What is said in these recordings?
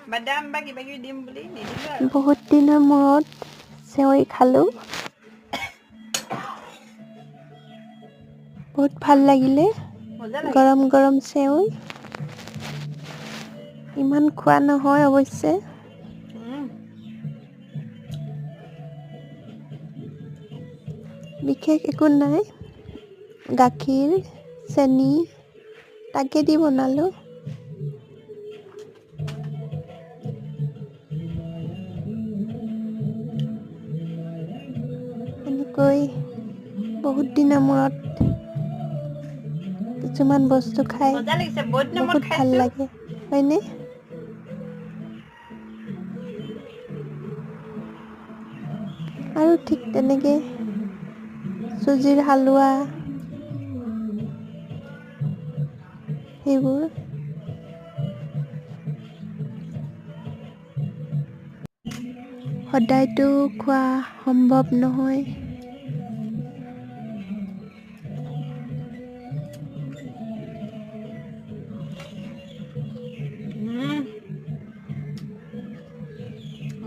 বাদাম বা কিবা কিবি দিম বুলি নিদিলো আৰু। বহুত দিনৰ মূৰত চেৱৈ খালোঁ। বহুত ভাল লাগিলে। মজা লাগে। গৰম গৰম চেৱৈ। ইমান খোৱা নহয় অৱশ্যে। বিশেষ একো নাই, গাখীৰ, চেনি তাকে দি বনালোঁ। এনেকৈ বহুত দিনৰ মূৰত কিছুমান বস্তু খাই মজা লাগিছে, বহুত দিনৰ মূৰত বহুত ভাল খাইছো। লাগে, হয়নে? আৰু ঠিক তেনেকে চুজিৰ হালোৱা সেইবোৰ সদায়তো খোৱা সম্ভৱ নহয়।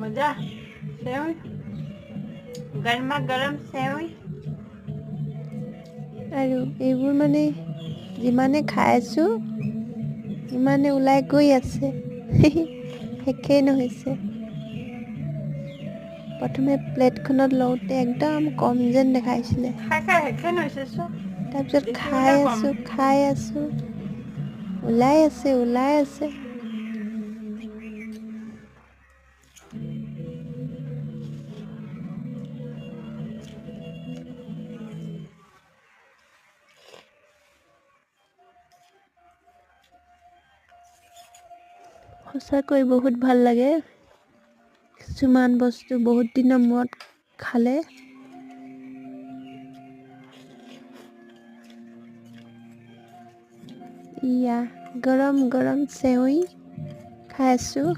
मजा सेवई गर्मा गरम सेवई আৰু এইবোৰ মানে যিমানে খাই আছোঁ ইমানে ওলাই গৈ আছে শেষেই নহৈছে। প্ৰথমে প্লেটখনত লওঁতে একদম কম যেন দেখাইছিলে, খাই খাই শেষে নহৈছে চব তাৰপিছত দেখিবলৈ খাই কম। আছোঁ ওলাই আছে। সঁচাকৈ বহুত ভাল লাগে। কিছুমান বস্তু বহুত দিনৰ মূৰত খালে ইয়া গৰম গৰম চেৱৈ খাই আছোঁ।